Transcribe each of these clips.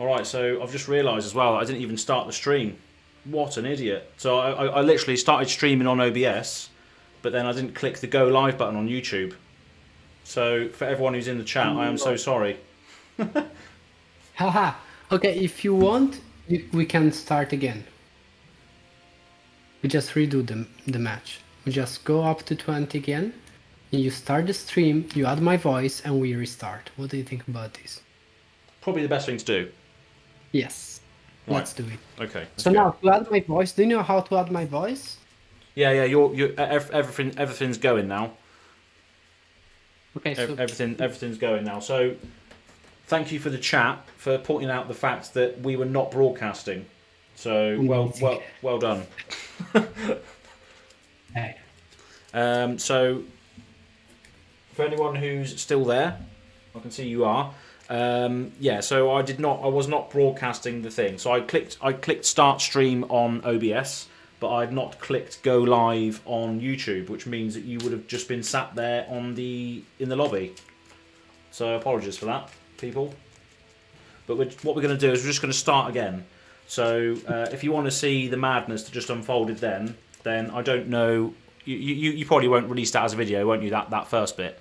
Alright, so I've just realised as well, I didn't even start the stream. What an idiot. So I literally started streaming on OBS, but then I didn't click the go live button on YouTube. So for everyone who's in the chat, I am so sorry. Haha. Okay, if you want, we can start again. We just redo the match. We just go up to 20 again. And you start the stream, you add my voice, and we restart. What do you think about this? Probably the best thing to do. Yes. Right. Let's do it. Okay. So now, to add my voice, do you know how to add my voice? Yeah, everything's going now. Okay, so Everything's going now. So thank you for the chat for pointing out the fact that we were not broadcasting. So well done. Hey. So for anyone who's still there, I can see you are. Yeah, so I was not broadcasting the thing. So I clicked start stream on OBS, but I'd not clicked go live on YouTube, which means that you would have just been sat there in the lobby. So apologies for that, people. But what we're going to do is we're just going to start again. So if you want to see the madness that just unfolded then I don't know. You probably won't release that as a video, won't you? That first bit.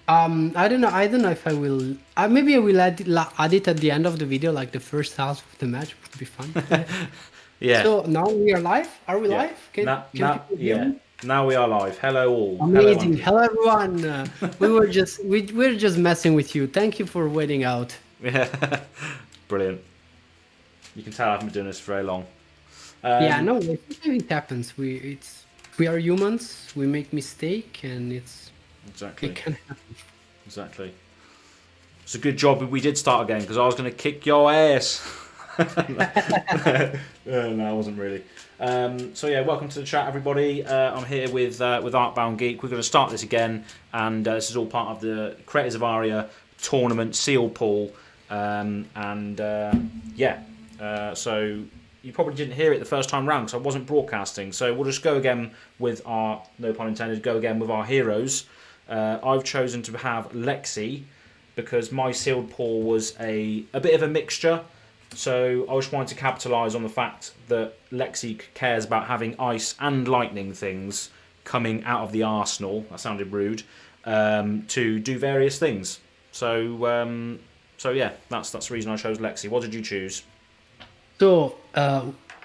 I don't know if I will. Maybe I will add it at the end of the video, like the first half of the match would be fun. Yeah. So now we are live. Are we live? Now we are live. Hello all. Amazing. Hello everyone. we're just messing with you. Thank you for waiting out. Yeah. Brilliant. You can tell I haven't been doing this for very long. Yeah, no, it happens. We are humans. We make mistake, and it can happen. Exactly. It's a good job we did start again because I was going to kick your ass. No, I wasn't really. So yeah, welcome to the chat, everybody. I'm here with Arcbound Geek. We're going to start this again, and this is all part of the Creators of Aria tournament sealed pool. So you probably didn't hear it the first time round because I wasn't broadcasting. So we'll just go again with our, no pun intended, go again with our heroes. I've chosen to have Lexi because my sealed pool was a bit of a mixture. So I was trying to capitalise on the fact that Lexi cares about having ice and lightning things coming out of the arsenal. That sounded rude. To do various things. So yeah, that's the reason I chose Lexi. What did you choose? So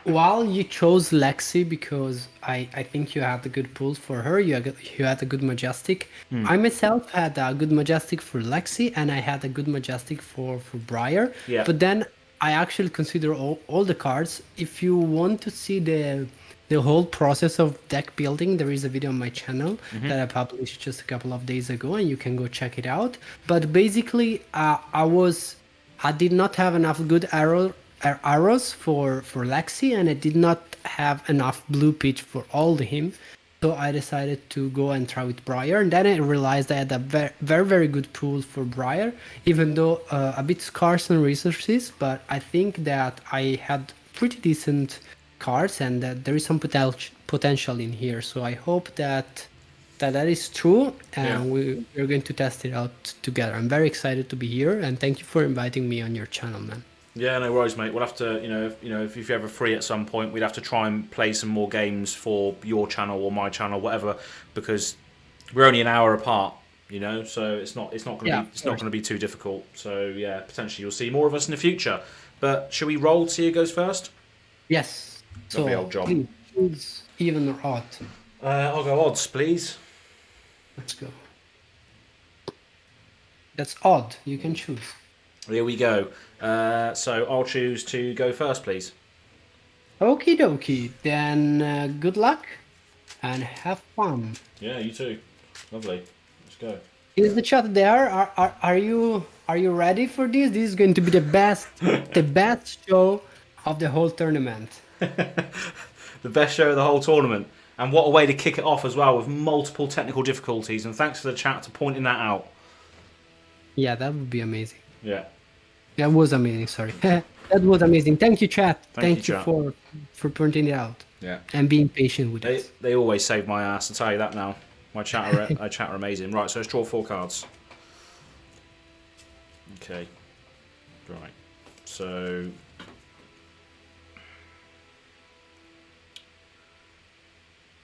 while you chose Lexi because I think you had a good pull for her, you had a good majestic. I myself had a good majestic for Lexi, and I had a good majestic for Briar. Yeah. But then I actually consider all the cards. If you want to see the whole process of deck building, there is a video on my channel that I published just a couple of days ago, and you can go check it out. But basically, I did not have enough good arrows for Lexi, and I did not have enough blue pitch for all the him. So I decided to go and try with Briar, and then I realized I had a very, very good pool for Briar, even though a bit scarce on resources, but I think that I had pretty decent cards and that there is some potential in here. So I hope that is true, and we're going to test it out together. I'm very excited to be here, and thank you for inviting me on your channel, man. Yeah, no worries, mate. We'll have to, if you're ever free at some point, we'd have to try and play some more games for your channel or my channel, whatever, because we're only an hour apart, so it's not going to be too difficult. So yeah, potentially you'll see more of us in the future. But shall we roll? See who goes first? Yes. Lovely old job. Please choose even or odd. I'll go odds, please. Let's go. That's odd. You can choose. Here we go. So I'll choose to go first, please. Okie dokie. Then good luck and have fun. Yeah, you too. Lovely. Let's go. Is the chat there? Are you ready for this? This is going to be the best show of the whole tournament. The best show of the whole tournament. And what a way to kick it off as well, with multiple technical difficulties. And thanks for the chat for pointing that out. Yeah, that would be amazing. Yeah. That was amazing, sorry. That was amazing. Thank you, chat. Thank you chat. for pointing it out. Yeah. And being patient with us. They always save my ass, I'll tell you that now. My chat are amazing. Right, so let's draw 4 cards. Okay. Right. So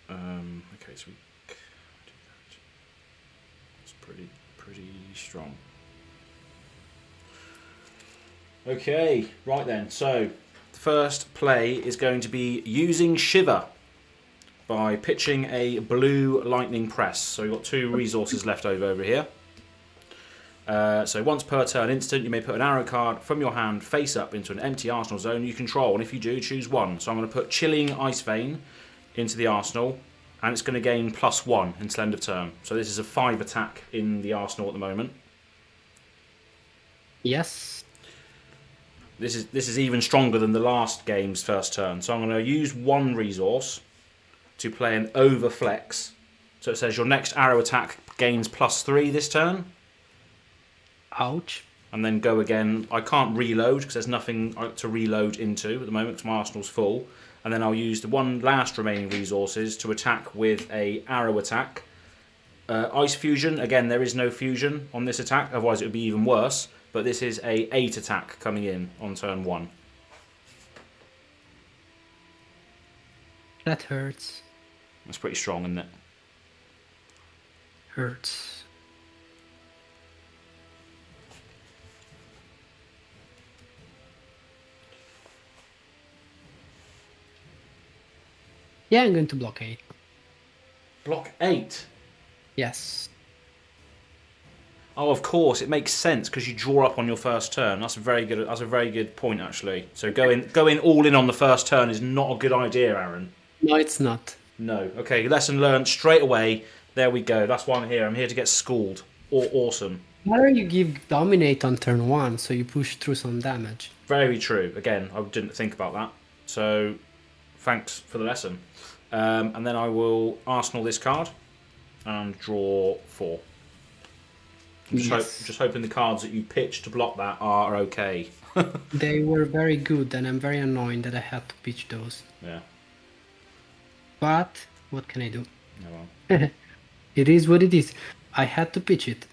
okay, so we do that. It's pretty strong. Okay, right then. So the first play is going to be using Shiver by pitching a blue lightning press. So we've got 2 resources left over here. So once per turn instant, you may put an arrow card from your hand face up into an empty arsenal zone you control, and if you do, choose one. So I'm going to put Chilling Ice Vein into the arsenal, and it's going to gain +1 until end of turn. So this is a 5 attack in the arsenal at the moment. Yes. This is even stronger than the last game's first turn. So I'm going to use 1 resource to play an Overflex. So it says your next arrow attack gains +3 this turn. Ouch. And then go again. I can't reload because there's nothing to reload into at the moment because my arsenal's full. And then I'll use the 1 last remaining resources to attack with a arrow attack. Ice Fusion. Again, there is no fusion on this attack, otherwise it would be even worse. But this is a 8 attack coming in on turn 1. That hurts. That's pretty strong, isn't it? Hurts. Yeah, I'm going to block 8. Block 8. Yes. Oh, of course, it makes sense because you draw up on your first turn. That's a very good. That's a very good point, actually. So going all in on the first turn is not a good idea, Aaron. No, it's not. No. Okay, lesson learned straight away. There we go. That's why I'm here. I'm here to get schooled. Awesome. Why don't you give Dominate on turn 1 so you push through some damage? Very true. Again, I didn't think about that. So, thanks for the lesson. And then I will Arsenal this card and draw 4. I'm just hoping the cards that you pitch to block that are okay. They were very good, and I'm very annoyed that I had to pitch those. Yeah. But what can I do? Oh well. It is what it is. I had to pitch it.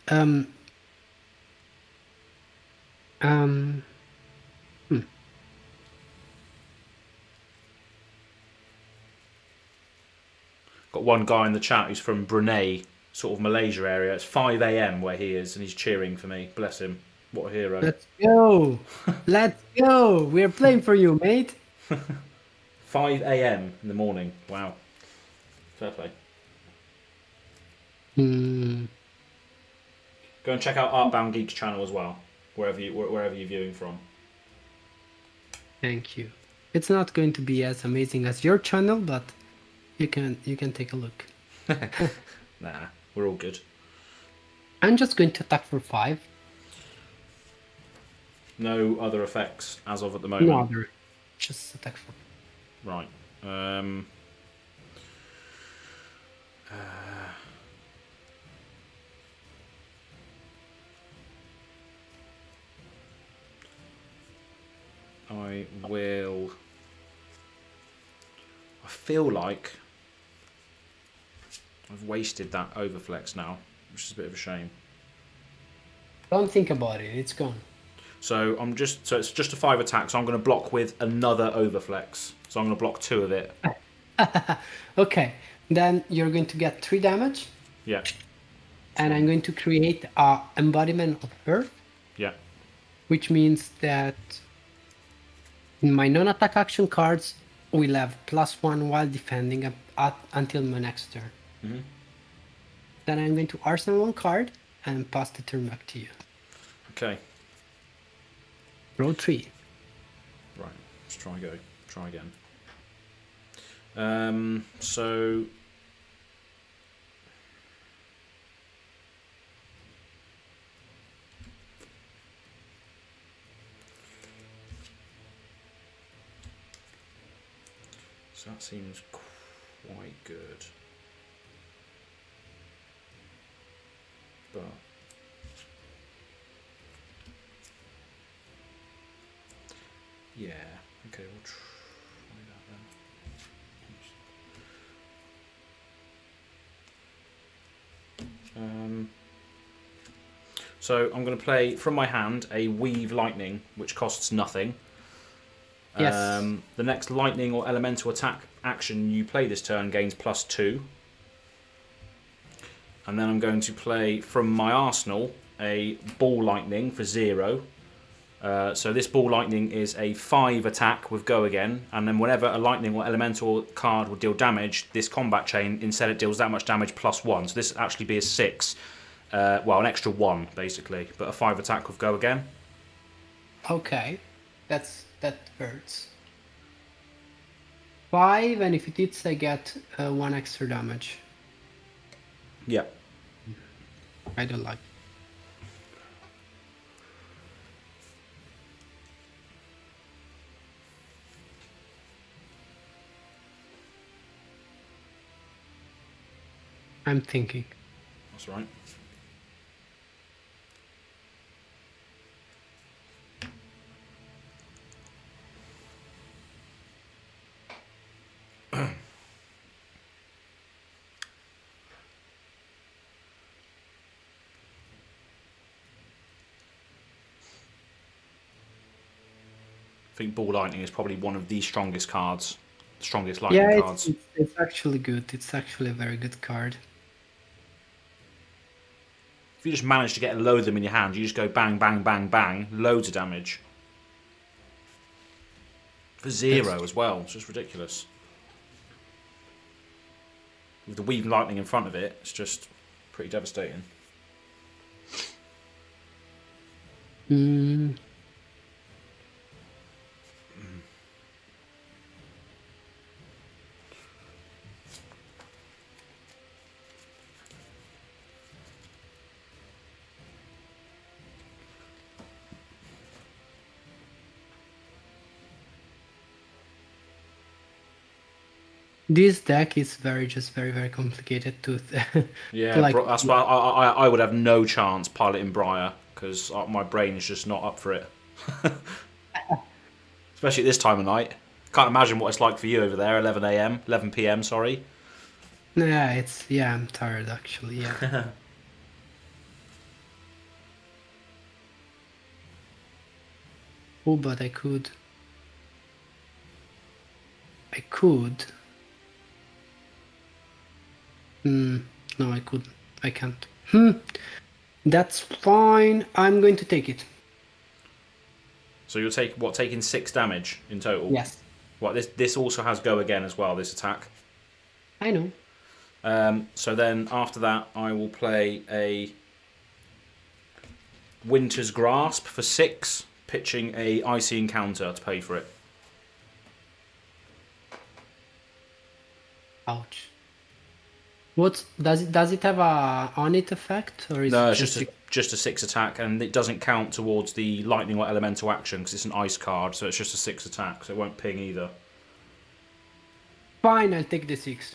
Got one guy in the chat who's from Brunei, sort of Malaysia area. It's 5 a.m. where he is, and he's cheering for me. Bless him. What a hero. Let's go! Let's go! We're playing for you, mate! 5 a.m. in the morning. Wow. Fair play. Go and check out Arcbound Geek's channel as well, wherever you're viewing from. Thank you. It's not going to be as amazing as your channel, but you can take a look. Nah, we're all good. I'm just going to attack for 5. No other effects as of at the moment. No other. Just attack for 5. Right. I will. I feel like I've wasted that overflex now, which is a bit of a shame. Don't think about it. It's gone. So it's just a 5 attack. So I'm going to block with another overflex. So I'm going to block 2 of it. Okay. Then you're going to get 3 damage. Yeah. And I'm going to create a embodiment of Earth. Yeah. Which means that my non-attack action cards will have +1 while defending until my next turn. Mm-hmm. Then I'm going to arsenal 1 card and pass the turn back to you. Okay. Roll 3. Right. Let's try again. So that seems quite good. But yeah, okay, we'll try that then. So I'm going to play from my hand a Weave Lightning, which costs nothing. Yes. The next lightning or elemental attack action you play this turn gains +2. And then I'm going to play from my arsenal a Ball Lightning for 0. So this Ball Lightning is a 5 attack with Go Again, and then whenever a lightning or elemental card would deal damage, this combat chain, instead it deals that much damage +1. So this would actually be a 6. Well, an extra 1, basically, but a 5 attack with Go Again. Okay, that hurts. 5, and if it hits, I get 1 extra damage. Yeah. I don't like. I'm thinking. That's right. I think Ball Lightning is probably one of the strongest cards. Strongest lightning cards. It's actually good. It's actually a very good card. If you just manage to get a load of them in your hand, you just go bang, bang, bang, bang, loads of damage. For 0 as well. It's just ridiculous. With the Weave Lightning in front of it, it's just pretty devastating. This deck is very complicated to. Yeah, to like, that's why I would have no chance piloting Briar, because my brain is just not up for it. Especially at this time of night. Can't imagine what it's like for you over there, 11 p.m, sorry. Yeah, I'm tired actually, yeah. Oh, but I could. No, I couldn't. I can't. That's fine. I'm going to take it. So you'll taking 6 damage in total? Yes. What, this also has Go Again as well, this attack. I know. So then after that, I will play a Winter's Grasp for 6, pitching a Icy Encounter to pay for it. Ouch. What does it have a on it effect, or is No, it it's just a 6 attack, and it doesn't count towards the lightning or elemental action because it's an ice card, so it's just a 6 attack, so it won't ping either. Fine, I'll take the 6.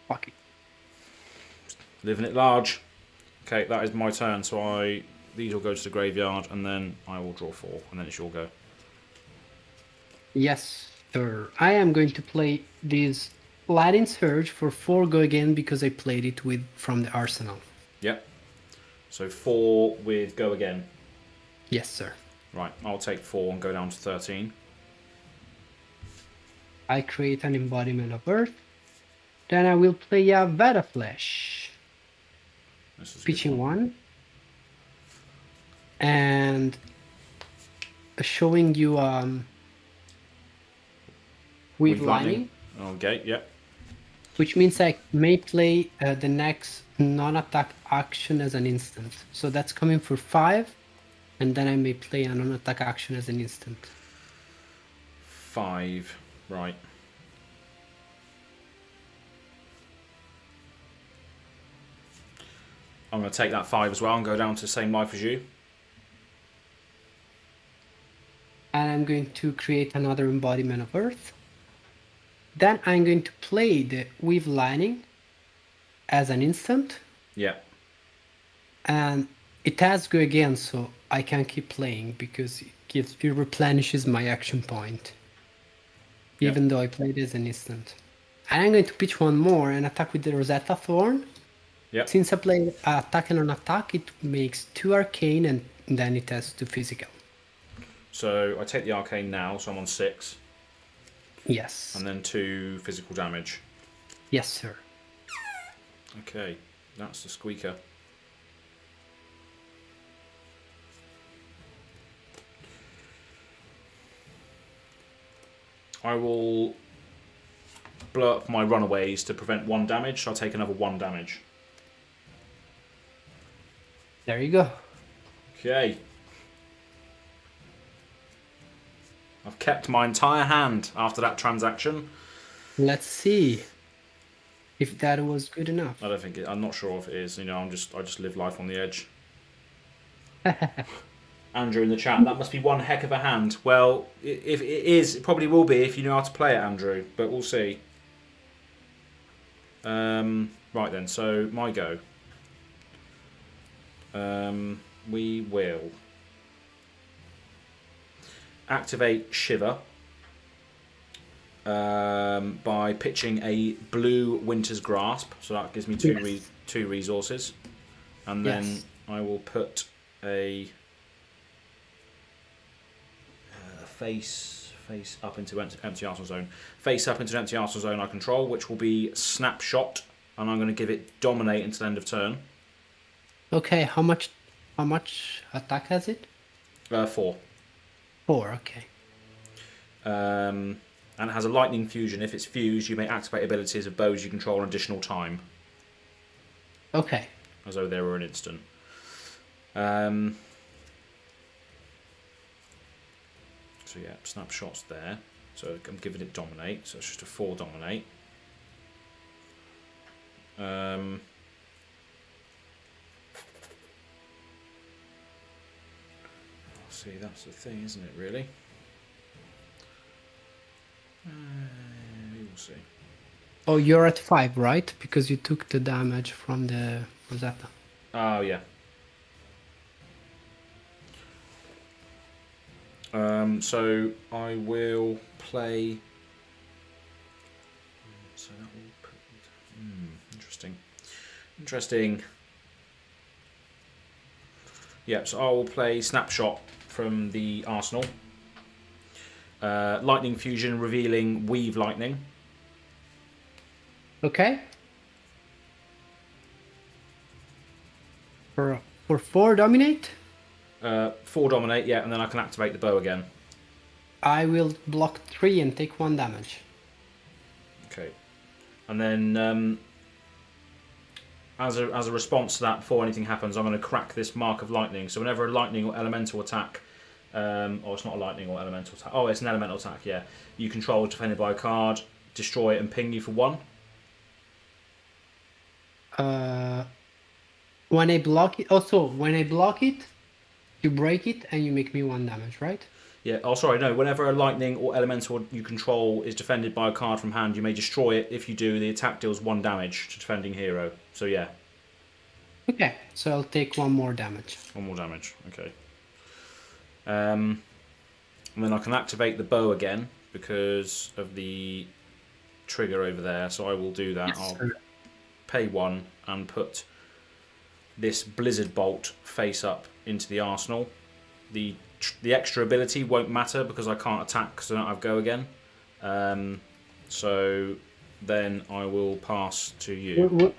Fuck it. Living it large. Okay, that is my turn, so these will go to the graveyard, and then I will draw 4, and then it's your go. Yes, sir. I am going to play this Lightning Surge for 4 Go Again because I played it from the arsenal. Yep. So 4 with Go Again. Yes, sir. Right, I'll take 4 and go down to 13. I create an embodiment of Earth. Then I will play a Veta Flash. Pitching 1. And showing you Weave Lightning. Okay, yep. Which means I may play the next non-attack action as an instant. So that's coming for 5, and then I may play a non-attack action as an instant. 5, right. I'm going to take that 5 as well and go down to the same life as you. And I'm going to create another embodiment of Earth. Then I'm going to play the Weave Lightning as an instant. Yeah. And it has Go Again, so I can keep playing because it replenishes my action point. Even though I played it as an instant. And I'm going to pitch one more and attack with the Rosetta Thorn. Yep. Since I play attack and an attack, it makes 2 arcane and then it has 2 physical. So I take the arcane now, so I'm on 6. Yes. And then 2 physical damage. Yes, sir. Okay, that's the squeaker. I will blow up my runaways to prevent 1 damage, so I'll take another 1 damage. There you go. Okay. I've kept my entire hand after that transaction. Let's see if that was good enough. I don't think I'm not sure if it is. You know, I just live life on the edge. Andrew in the chat, that must be one heck of a hand. Well, if it is, it probably will be if you know how to play it, Andrew. But we'll see. Right then, so my go. We will activate Shiver by pitching a blue Winter's Grasp. So that gives me two resources. And then I will put a face up into empty arsenal zone. Face up into an empty arsenal zone I control, which will be Snapshot. And I'm going to give it Dominate until the end of turn. Okay, how much attack has it? 4. 4, okay. And it has a lightning fusion. If it's fused, you may activate abilities of bows you control an additional time. Okay. As though they were an instant. So yeah, Snapshot's there. So I'm giving it Dominate. So it's just a 4 Dominate. See, that's the thing, isn't it, really? We'll see. Oh, you're at 5, right? Because you took the damage from the Rosetta. Oh, yeah. So I will play... So that will put... Interesting. Yep, so I will play Snapshot from the arsenal. Lightning Fusion revealing Weave Lightning. Okay. For 4 Dominate? 4 Dominate, yeah, and then I can activate the bow again. I will block 3 and take 1 damage. Okay. And then as a response to that, before anything happens, I'm going to crack this Mark of Lightning. So whenever a lightning or elemental attack, it's not a lightning or elemental attack. Oh, it's an elemental attack, yeah. You control is defended by a card, destroy it and ping you for 1. When I block it, when I block it, you break it and you make me 1 damage, right? Yeah, oh sorry, no. Whenever a lightning or elemental you control is defended by a card from hand, you may destroy it. If you do, the attack deals 1 damage to defending hero. So yeah. Okay, so I'll take 1 more damage. 1 more damage, okay. And then I can activate the bow again because of the trigger over there. So I will do that. Yes, I'll sir. pay 1 and put this Blizzard Bolt face up into the arsenal. The extra ability won't matter because I can't attack because I don't have Go Again. So then I will pass to you.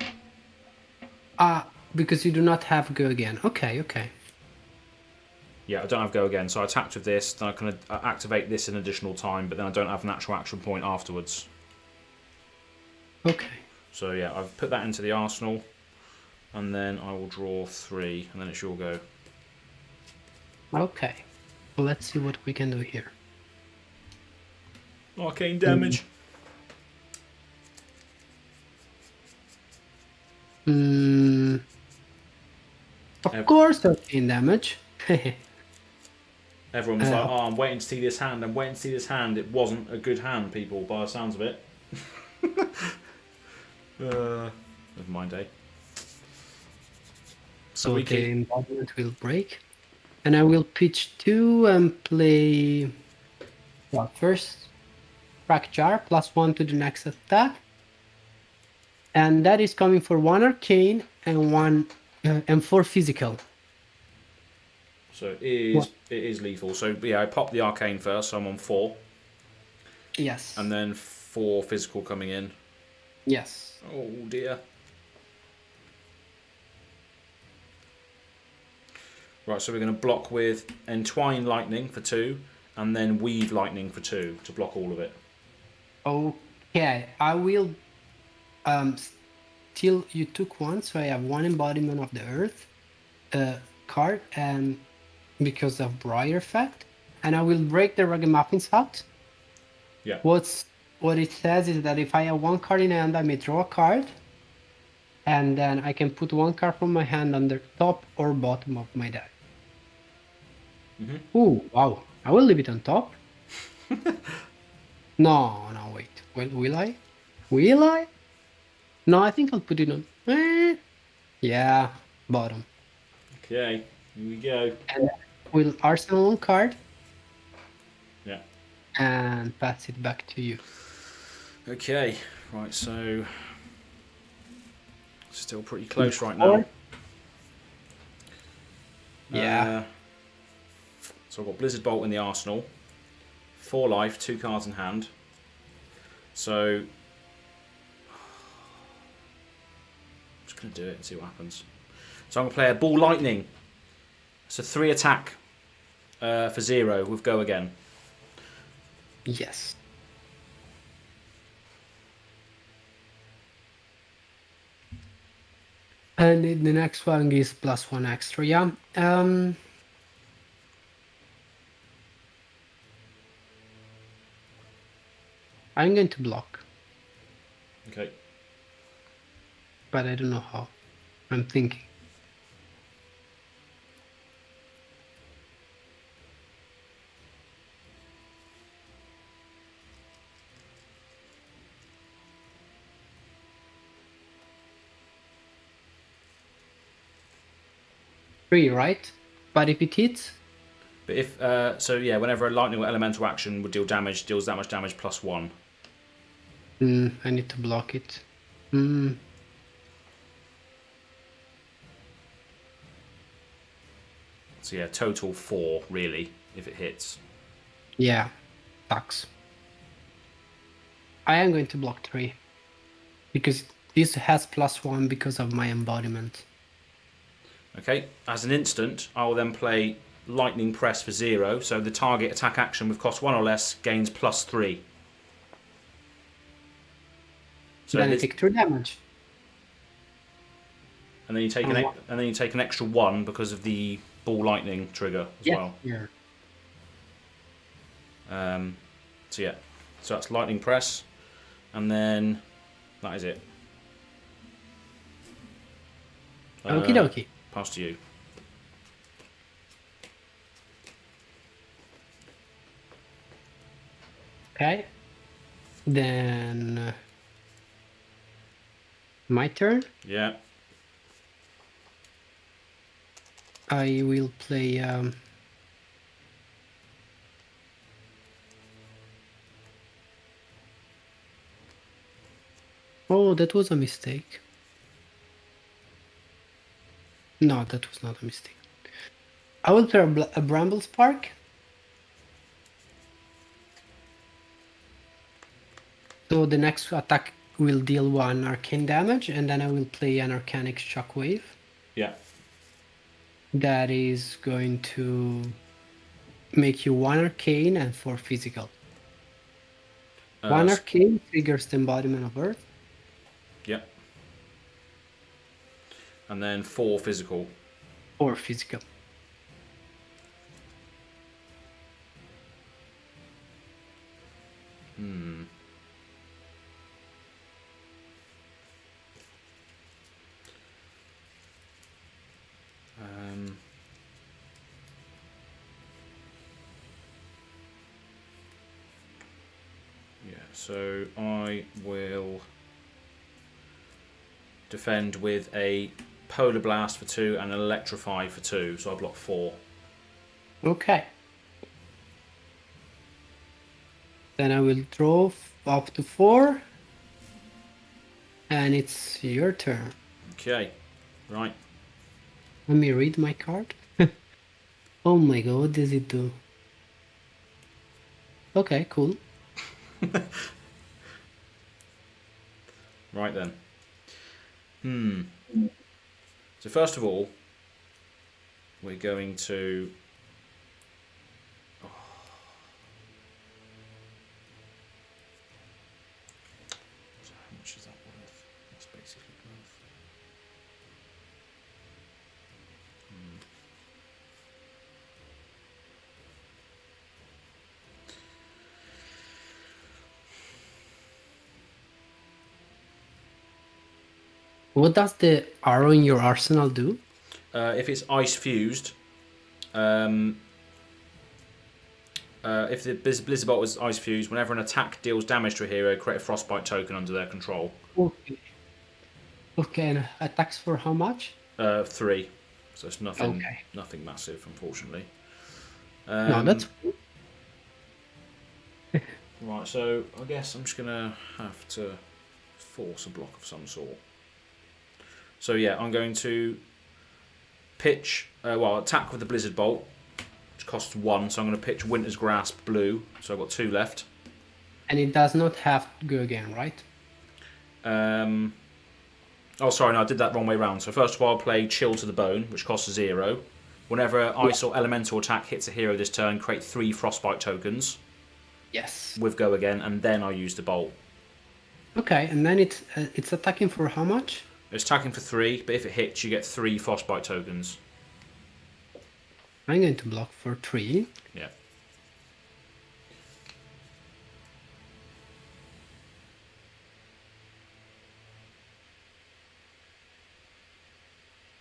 Because you do not have Go Again. Okay. Yeah, I don't have Go Again, so I attacked with this, then I can activate this in additional time, but then I don't have an actual action point afterwards. Okay. So yeah, I've put that into the arsenal, and then I will draw 3, and then it's your go. Okay. Well, let's see what we can do here. Arcane damage. Of course, arcane damage. Everyone was like, oh, I'm waiting to see this hand, I'm waiting to see this hand. It wasn't a good hand, people, by the sounds of it. Never mind, eh? So the embodiment will break. And I will pitch 2 and play... Well, first, Crack Jar, +1 to the next attack. And that is coming for 1 arcane and one and 4 physical. So it is lethal. So yeah, I popped the arcane first, so I'm on 4. Yes. And then 4 physical coming in. Yes. Oh dear. Right, so we're going to block with Entwine Lightning for 2, and then Weave Lightning for 2 to block all of it. Okay, I will still you took one, so I have one embodiment of the earth card, and because of Briar effect, and I will break the Ragamuffins out. Yeah. What it says is that if I have one card in hand, I may draw a card, and then I can put one card from my hand on the top or bottom of my deck. Oh wow! I will leave it on top. No, wait. Will I? Will I? No, I think I'll put it on. Yeah, bottom. Okay, here we go. And we'll arsenal one card. Yeah. And pass it back to you. Okay, right, so still pretty close right now. Yeah. So I've got Blizzard Bolt in the arsenal. 4 life, 2 cards in hand. So I'm just going to do it and see what happens. So I'm going to play a Ball Lightning. It's a 3 attack for 0 with Go Again. Yes. And the next one is +1 extra, yeah. I'm going to block. Okay. But I don't know how. I'm thinking. Three, right? But if it hits? But if so, yeah. Whenever a lightning or elemental action would deals that much damage +1. I need to block it. So yeah, total 4 really if it hits. Yeah, sucks. I am going to block 3 because this has +1 because of my embodiment. Okay, as an instant, I will then play Lightning Press for 0, so the target attack action with cost 1 or less gains +3. So then I take 2 damage. And then you take an extra 1 because of the Ball Lightning trigger as well. Yeah. So yeah, so that's Lightning Press, and then that is it. Okie dokie. Pass to you. Okay. Then my turn. Yeah. I will play Oh, that was a mistake. No, that was not a mistake. I will play a Bramble Spark. So the next attack will deal 1 arcane damage, and then I will play an Arcanic Shockwave. Yeah. That is going to make you 1 arcane and 4 physical. 1 arcane triggers the embodiment of Earth. Yeah. And then 4 physical. 4 physical. Yeah, so I will defend with a Polar Blast for 2 and an Electrify for 2, so I block 4. Okay. Then I will draw up to 4. And it's your turn. Okay. Right. Let me read my card. Oh my god, what does it do? Okay, cool. Right then. So first of all, we're going to... So how much is that worth? That's basically worth... What does the arrow in your arsenal do? If it's ice fused, if the Blizzard Bolt is ice fused, whenever an attack deals damage to a hero, create a frostbite token under their control. Okay. Okay, and attacks for how much? 3. So it's nothing, Okay. nothing massive, unfortunately. No, that's Right, so I guess I'm just gonna have to force a block of some sort. So yeah, I'm going to pitch, attack with the Blizzard Bolt, which costs 1, so I'm going to pitch Winter's Grasp blue, so I've got 2 left. And it does not have to go again, right? Oh, sorry, no, I did that wrong way round. So first of all, I'll play Chill to the Bone, which costs 0. Whenever ice or elemental attack hits a hero this turn, create 3 Frostbite tokens Yes. with Go Again, and then I use the Bolt. Okay, and then it's attacking for how much? It's attacking for 3, but if it hits, you get 3 Frostbite tokens. I'm going to block for 3. Yeah.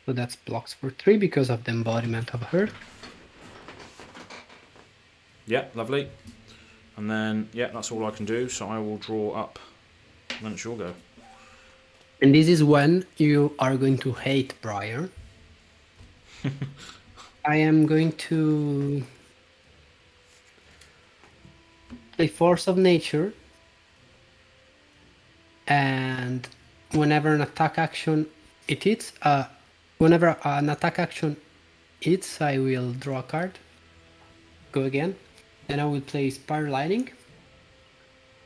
So that's blocks for 3 because of the embodiment of her. Yeah, lovely. And then, yeah, that's all I can do, so I will draw up, and then it's your go. And this is when you are going to hate Briar. I am going to play Force of Nature, and whenever an attack action it hits, whenever an attack action hits, I will draw a card. Go again. Then I will play Spire Lightning,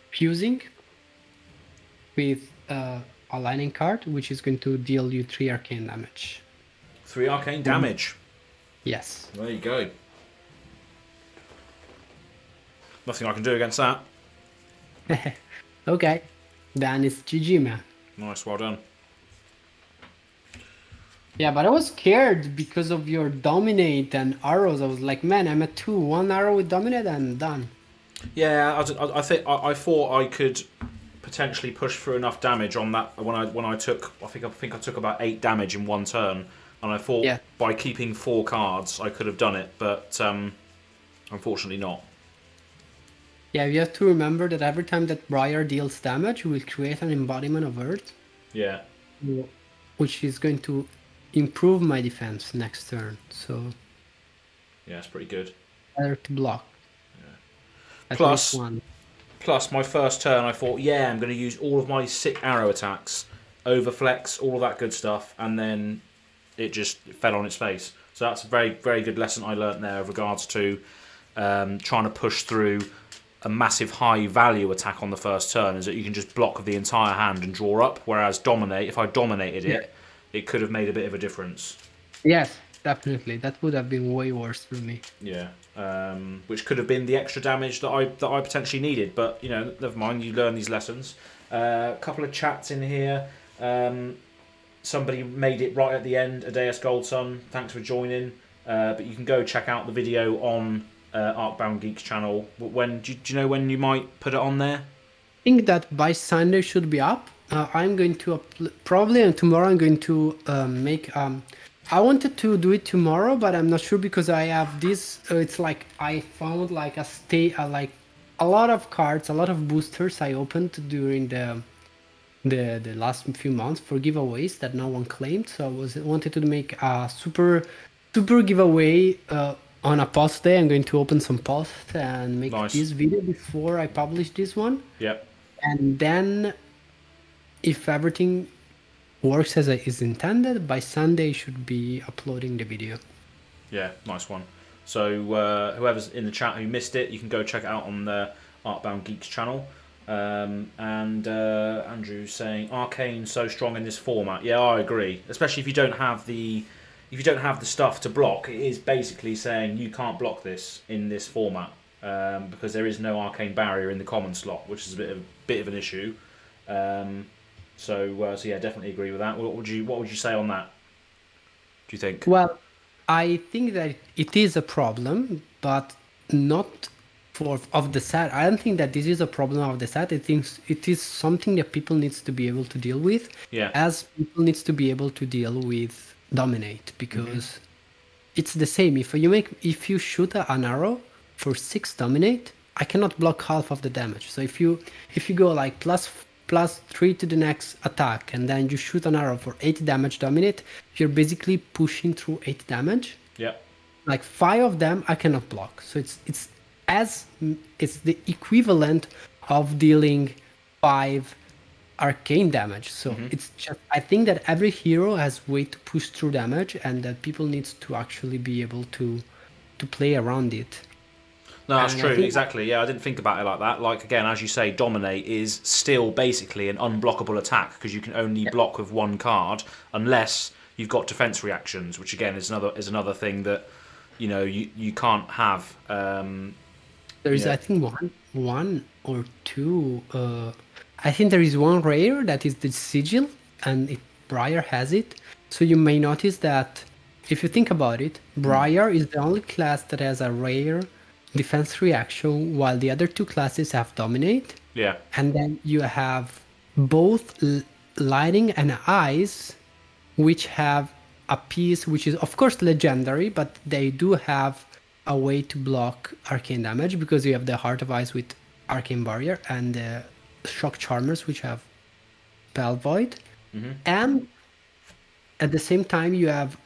fusing with a lightning card, which is going to deal you 3 arcane damage. 3 arcane damage. Yes. There you go. Nothing I can do against that. Okay. Then it's GG, man. Nice, well done. Yeah, but I was scared because of your dominate and arrows. I was like, man, I'm at 2. 1 arrow with dominate and done. Yeah, I thought I could potentially push through enough damage on that when I took I think I took about 8 damage in one turn, and I thought by keeping 4 cards I could have done it, but unfortunately not. Yeah, you have to remember that every time that Briar deals damage, you will create an embodiment of Earth. Yeah. Which is going to improve my defense next turn. So yeah, it's pretty good. Better to block. Yeah. Plus, my first turn, I thought, yeah, I'm going to use all of my sick arrow attacks, overflex, all of that good stuff, and then it just fell on its face. So that's a very, very good lesson I learnt there with regards to trying to push through a massive high value attack on the first turn, is that you can just block the entire hand and draw up, whereas dominate, if I dominated it, it could have made a bit of a difference. Yes, definitely. That would have been way worse for me. Yeah. Which could have been the extra damage that I potentially needed, but you know, never mind. You learn these lessons. A couple of chats in here. Somebody made it right at the end. Adeus Goldson, thanks for joining. But you can go check out the video on Arcbound Geek's channel. When do you know when you might put it on there? I think that by Sunday should be up. I'm going to probably tomorrow. I'm going to make. I wanted to do it tomorrow, but I'm not sure because I have this. It's like I found like like a lot of cards, a lot of boosters I opened during the last few months for giveaways that no one claimed. So I wanted to make a super giveaway on a post day. I'm going to open some posts and make this video before I publish this one. Yep. And then, if everything works as it is intended. By Sunday, should be uploading the video. Yeah, nice one. So whoever's in the chat who missed it, you can go check it out on the Arcbound Geeks channel. And Andrew's saying Arcane's so strong in this format. Yeah, I agree. Especially if you don't have the stuff to block, it is basically saying you can't block this in this format because there is no arcane barrier in the common slot, which is a bit of an issue. So yeah, definitely agree with that. What would you say on that? Do you think? Well, I think that it is a problem, but not of the set. I don't think that this is a problem of the set. I think it is something that people needs to be able to deal with, Yeah. as people needs to be able to deal with dominate, because it's the same. If you shoot an arrow for 6 dominate, I cannot block half of the damage. So if you go like plus 3 to the next attack, and then you shoot an arrow for 8 damage dominate, you're basically pushing through 8 damage. Yeah. Like 5 of them I cannot block. So it's the equivalent of dealing 5 arcane damage. So it's just, I think that every hero has way to push through damage, and that people needs to actually be able to play around it. No, that's And I true. think- Exactly. Yeah, I didn't think about it like that. Like again, as you say, dominate is still basically an unblockable attack because you can only block with one card unless you've got defense reactions, which again is another thing that you can't have. There is, Yeah. I think, one or two. I think there is one rare that is the sigil, and Briar has it. So you may notice that if you think about it, Briar is the only class that has a rare defense reaction, while the other 2 classes have dominate. Yeah. And then you have both lighting and eyes, which have a piece which is of course legendary, but they do have a way to block arcane damage, because you have the Heart of Ice with arcane barrier, and the shock charmers which have spell void. And at the same time you have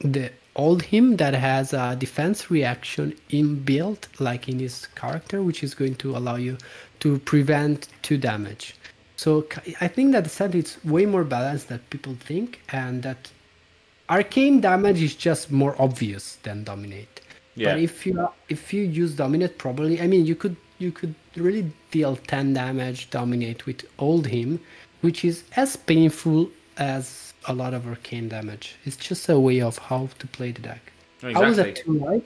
the old him that has a defense reaction inbuilt, like in his character, which is going to allow you to prevent 2 damage. So I think that the set is way more balanced than people think, and that arcane damage is just more obvious than dominate. Yeah. But if you use dominate properly, I mean, you could really deal 10 damage dominate with old him, which is as painful as a lot of arcane damage. It's just a way of how to play the deck. I was at 2 life.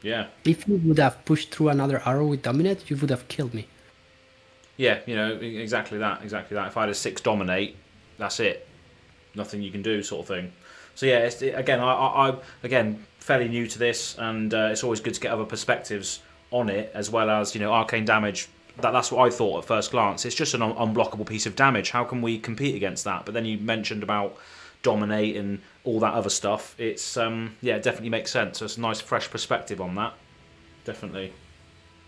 Yeah. If you would have pushed through another arrow with dominate, you would have killed me. Yeah, exactly that. If I had a 6 dominate, that's it. Nothing you can do, sort of thing. So yeah, I again fairly new to this, and it's always good to get other perspectives on it, as well as arcane damage. That's what I thought at first glance. It's just an unblockable piece of damage. How can we compete against that? But then you mentioned about dominate and all that other stuff. It's it definitely makes sense. So it's a nice fresh perspective on that. Definitely.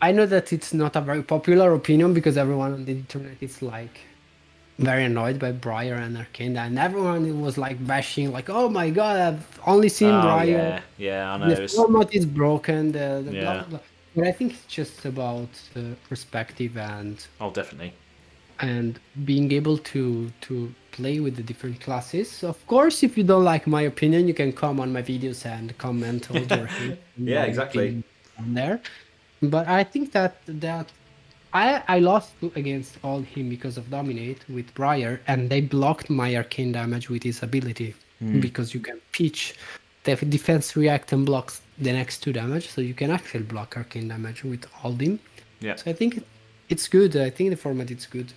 I know that it's not a very popular opinion, because everyone on the internet is like very annoyed by Briar and Arcane, and everyone was like bashing, like, oh my god, I've only seen Briar. Yeah, I know. The format is broken, the Yeah. blah, blah, blah. But I think it's just about perspective and definitely. being able to play with the different classes. Of course, if you don't like my opinion, you can come on my videos and comment all your hate. Yeah, exactly. On there. But I think that I lost against all him because of dominate with Briar, and they blocked my arcane damage with his ability, because you can pitch the defense react and blocks the next 2 damage, so you can actually block arcane damage with all him. Yeah. So I think it's good. I think the format is good.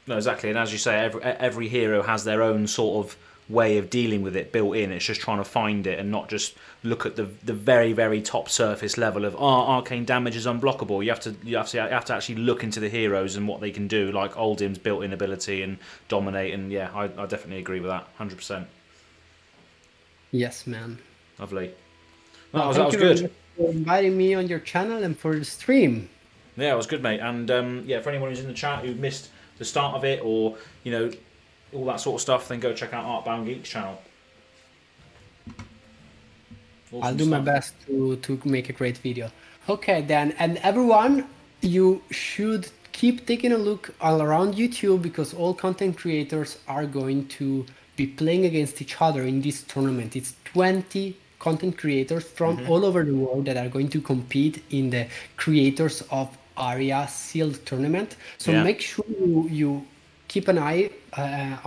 No, exactly. And as you say, every hero has their own sort of way of dealing with it built in. It's just trying to find it and not just look at the very, very top surface level of arcane damage is unblockable. You have to actually look into the heroes and what they can do, like Oldhim's built-in ability and dominate. And yeah, I definitely agree with that, 100%. Yes, man. Lovely. Well, That was thank you very good. much for inviting me on your channel and for the stream. Yeah, it was good, mate. And for anyone who's in the chat who missed the start of it, or all that sort of stuff, then go check out Arcbound Geek's channel. Awesome I'll do my stuff. best to make a great video. Okay, then, and everyone, you should keep taking a look all around YouTube because all content creators are going to be playing against each other in this tournament. It's 20 content creators from all over the world that are going to compete in the Creators of Aria sealed tournament. So Yeah. make sure you keep an eye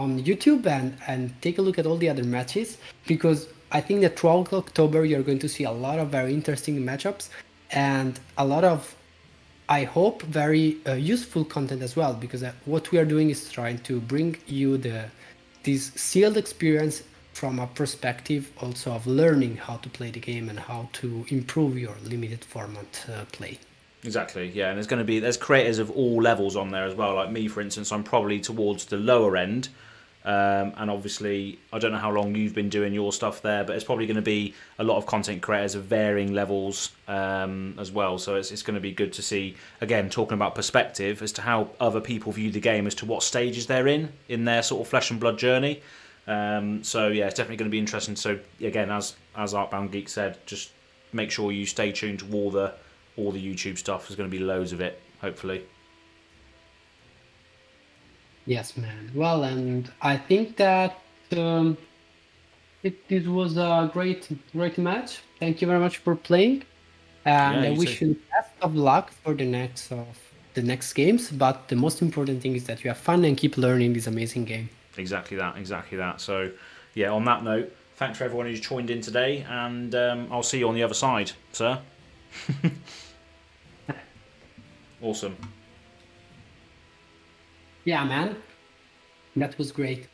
on YouTube and take a look at all the other matches because I think that throughout October you're going to see a lot of very interesting matchups and a lot of, I hope, very useful content as well because what we are doing is trying to bring you this sealed experience from a perspective also of learning how to play the game and how to improve your limited format play. Exactly, yeah, and there's creators of all levels on there as well. Like me, for instance, I'm probably towards the lower end, and obviously I don't know how long you've been doing your stuff there, but it's probably going to be a lot of content creators of varying levels as well. So it's going to be good to see, again, talking about perspective as to how other people view the game, as to what stages they're in their sort of flesh and blood journey. So yeah, it's definitely going to be interesting. So again, as Arcbound Geek said, just make sure you stay tuned to all the YouTube stuff. There's going to be loads of it, hopefully. Yes, man. Well, and I think that this was a great match. Thank you very much for playing, and Yeah, I you too. wish you the best of luck for the next games. But the most important thing is that you have fun and keep learning this amazing game. Exactly that. So, yeah, on that note, thanks for everyone who's joined in today, and I'll see you on the other side, sir. Awesome. Yeah, man. That was great.